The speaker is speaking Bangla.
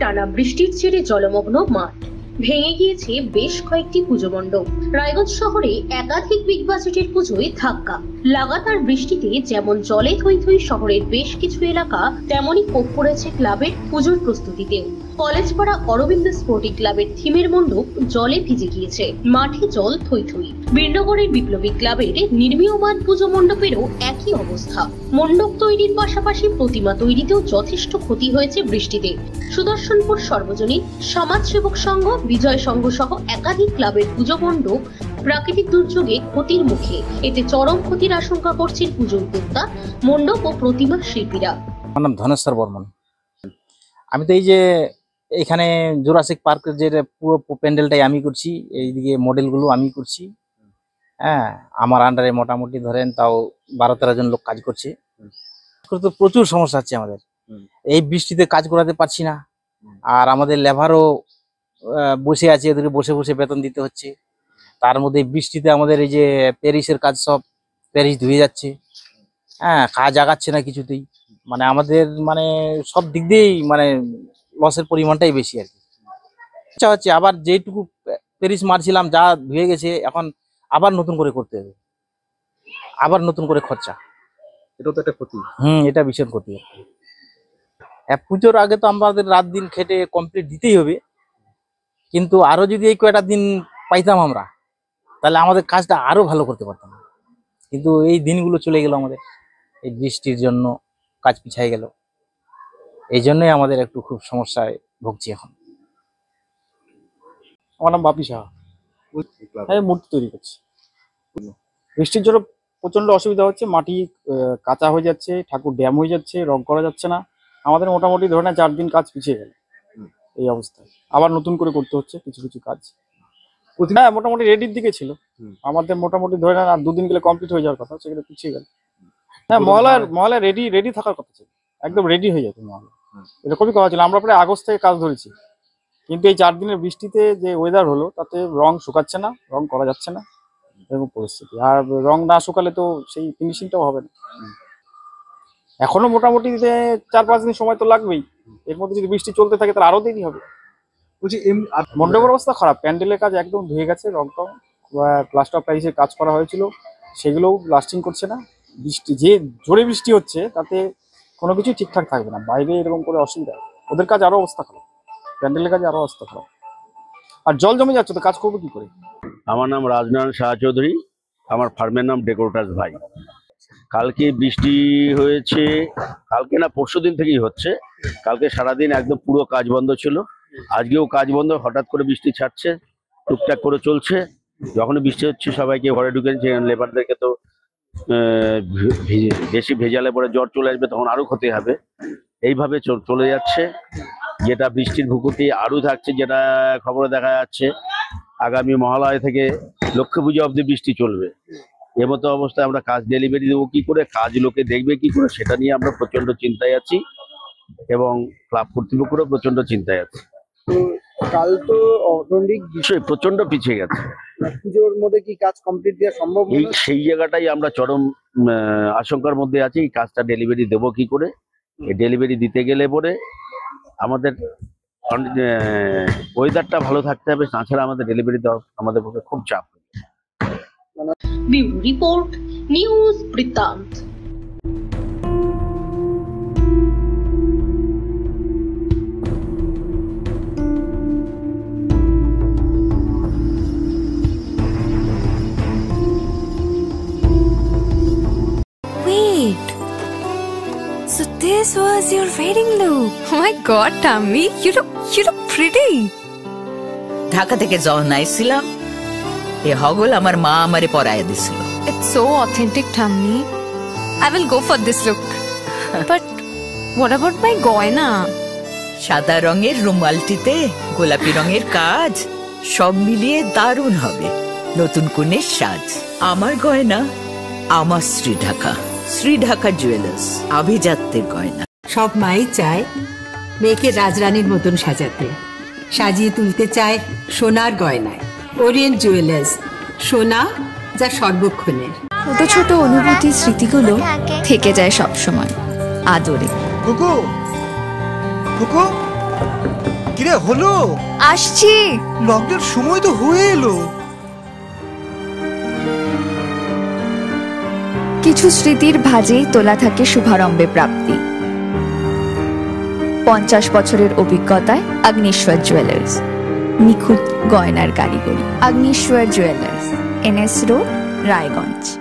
টানা বৃষ্টির জেরে জলমগ্ন মাঠ, ভেঙে গিয়েছে বেশ কয়েকটি পুজো মণ্ডপ। রায়গঞ্জ শহরে একাধিক বিগ বাজেটের পুজোয় ধাক্কা। লাগাতার বৃষ্টিতে যেমন জলে থই থই শহরের বেশ কিছু এলাকা, তেমনই কোপ পড়েছে ক্লাবের পুজোর প্রস্তুতিতেও। কলেজপাড়া অরবিন্দ স্পোর্টিং ক্লাবের থিমের মণ্ডপ জলে ভিজে গিয়েছে, মাঠে জল থই থই। বীরনগরের বিপ্লবী ক্লাবের নির্মীয়মান পুজো মণ্ডপেরও একই অবস্থা। মণ্ডপ তৈরির পাশাপাশি প্রতিমা তৈরিতেও যথেষ্ট ক্ষতি হয়েছে বৃষ্টিতে। সুদর্শনপুর সর্বজনীন সমাজসেবক সংঘ, বিজয় সংঘ সহ একাধিক ক্লাবের পুজো মণ্ডপ প্রাকৃতিক দুর্যোগে ক্ষতির মুখে। এতে চরম ক্ষতির আশঙ্কা করছেন পুজো উদ্যোক্তা, মণ্ডপ ও প্রতিমা শিল্পীরা। আমার নাম ধনেশ্বর বর্মন। আমি তো এই যে এখানে জুরাসিক পার্কের যে পুরো প্যান্ডেলটাই আমি করছি, এইদিকে মডেলগুলো আমি করছি। হ্যাঁ, আমার আন্ডারে মোটামুটি ধরেন তাও 12-13 জন লোক কাজ করছে। তো প্রচুর সমস্যা হচ্ছে আমাদের, এই বৃষ্টিতে কাজ করাতে পারছি না। আর আমাদের লেবারও বসে আছে, এদেরকে বসে বসে বেতন দিতে হচ্ছে। তার মধ্যে বৃষ্টিতে আমাদের এই যে প্যারিসের কাজ, সব প্যারিস ধুয়ে যাচ্ছে। হ্যাঁ, কাজ আগাচ্ছে না কিছুতেই। মানে আমাদের মানে সব দিক দিয়েই মানে লসের পরিমাণটাই বেশি আর কি। ইচ্ছা হচ্ছে আবার যেটুকু প্যারিস মারছিলাম যা ধুয়ে গেছে, এখন আবার নতুন করে করতে হবে, আবার নতুন করে খরচা। এটা তো একটা ক্ষতি। এটা ভীষণ ক্ষতি। পুজোর আগে তো আমাদের রাত দিন খেটে কমপ্লিট দিতেই হবে, কিন্তু আরো যদি এই কয়েকটা দিন পাইতাম আমরা, তাহলে আমাদের কাজটা আরো ভালো করতে পারতাম। কিন্তু এই দিনগুলো চলে গেল আমাদের, এই বৃষ্টির জন্য কাজ পিছাই গেল। এই জন্যই আমাদের একটু খুব সমস্যায় ভুগছি এখন। আমার নাম বাপি সাহা। আমি মূর্তি তৈরি করছি। বৃষ্টির জন্য প্রচন্ড অসুবিধা হচ্ছে, মাটি কাঁচা হয়ে যাচ্ছে, ঠাকুর ড্যাম হয়ে যাচ্ছে, রং করা যাচ্ছে না। আমাদের মোটামুটি ধরে না 4 দিন কাজ পিছিয়ে গেল এই অবস্থায়। আবার নতুন করে করতে হচ্ছে কিছু কিছু কাজ। হ্যাঁ, মোটামুটি রেডির দিকে ছিল আমাদের, মোটামুটি ধরে না আর 2 দিন গেলে কমপ্লিট হয়ে যাওয়ার কথা, সেগুলো পিছিয়ে গেল। হ্যাঁ, মহলা রেডি থাকার কথা ছিল, একদম রেডি হয়ে যেত মহলা। এরকমই কথা ছিল। আমরা প্রায় আগস্ট থেকে কাজ ধরেছি, কিন্তু এই 4 দিনের বৃষ্টিতে যে ওয়েদার হলো, তাতে রং শুকাচ্ছে না, রং করা যাচ্ছে না, এরকম পরিস্থিতি। আর রং না শুকালে তো সেই ফিনিশিংটাও হবে না। এখনো মোটামুটি 4-5 দিন সময় তো লাগবেই। এর মধ্যে যদি বৃষ্টি চলতে থাকে তাহলে আরো দেরি হবে। বলছি মণ্ডপের অবস্থা খারাপ, প্যান্ডেলের কাজ একদম ধুয়ে গেছে, রং টং প্লাস্টার অফ প্যারিসের কাজ করা হয়েছিল, সেগুলোও লাস্টিং করছে না। বৃষ্টি যে জোরে বৃষ্টি হচ্ছে, তাতে কোনো কিছু ঠিকঠাক থাকবে না। বাইরে এরকম করে অসুবিধা, ওদের কাজ আরো অবস্থা খারাপ, প্যান্ডেলের কাজে আরো অবস্থা খারাপ। আর জল জমে যাচ্ছে, তো কাজ করবো কি করে? আমার নাম রাজনারায়ণ শাহ চৌধুরী, আমার ফার্মের নাম ডেকোরেটার্স ভাই। কালকে বৃষ্টি হয়েছে, কালকে না পরশুদিন থেকেই হচ্ছে। কালকে সারাদিন একদম পুরো কাজ বন্ধ ছিল, আজকেও কাজ বন্ধ। হঠাৎ করে বৃষ্টি ছাড়ছে, টুকটাক করে চলছে। যখন বৃষ্টি হচ্ছে সবাইকে ঘরে ঢুকে নিচ্ছে, লেবারদেরকে তো বেশি ভেজালে পরে জ্বর চলে আসবে, তখন আরো ক্ষতি হবে। এইভাবে চলে যাচ্ছে। যেটা বৃষ্টির ভূকুটি আরও থাকছে, যেটা খবরে দেখা যাচ্ছে আগামী মহালয়া থেকে লক্ষ্মী পুজো অবধি বৃষ্টি চলবে। এমতো অবস্থায় আমরা কাজ ডেলিভারি দেবো কি করে, কাজ লোকে দেখবে কি করে, সেটা নিয়ে আমরা প্রচন্ড চিন্তায় আছি, এবং ক্লাব কর্তৃপক্ষও প্রচন্ড চিন্তায় আছে। কাল তো অর্থনৈতিক বিষয় প্রচন্ড পিছিয়ে গেছে। পুজোর মধ্যে কি কাজ কমপ্লিট দেওয়া সম্ভব? সেই জায়গাটাই আমরা চরম আশঙ্কার মধ্যে আছি। এই কাজটা ডেলিভারি দেবো কি করে, এই ডেলিভারি দিতে গেলে পরে আমাদের ওয়েদারটা ভালো থাকতে হবে, তাছাড়া আমাদের ডেলিভারি দেওয়া আমাদের পক্ষে খুব চাপ। ব্যুরো রিপোর্ট, নিউজ বৃত্তান্ত। Wait, so this was your wedding look? Oh my God, Tammy, you look pretty. Dhaka থেকে যখন আইছিলাম, এ হগল আমার মা আমারে পরায় দিছিল। It's so authentic, Tammy. I will go for this look. But what about my goina? সাদা রঙের রুমালটিতে গোলাপি রঙের কাজ, সব মিলিয়ে দারুণ হবে নতুন কনের সাজ। আমার গয়না আমার শ্রী ঢাকা জুয়েলার্স, আভিজাত্যের গয়না। সব মাই চায় মেয়েকে রাজরানীর মতন সাজাতে, সাজিয়ে তুলতে চায় সোনার গয়নায়। ওরিয়েন্ট জুয়েলার্স, সোনা যা সর্বক্ষণের। ছোট ছোট অনুভূতি, স্মৃতিগুলো থেকে যায় সব সময় আদরে। কুকু কুকু কিরে হলো? আসছি। লকডাউন সময় তো হয়ে এলো। কিছু স্মৃতির ভাজেই তোলা থাকে শুভারম্ভে প্রাপ্তি। 50 বছরের অভিজ্ঞতায় আগ্নেশ্বর জুয়েলার্স, নিখুঁত গয়নার কারিগরি। Agneshwar jewellers, NS road, Raiganj.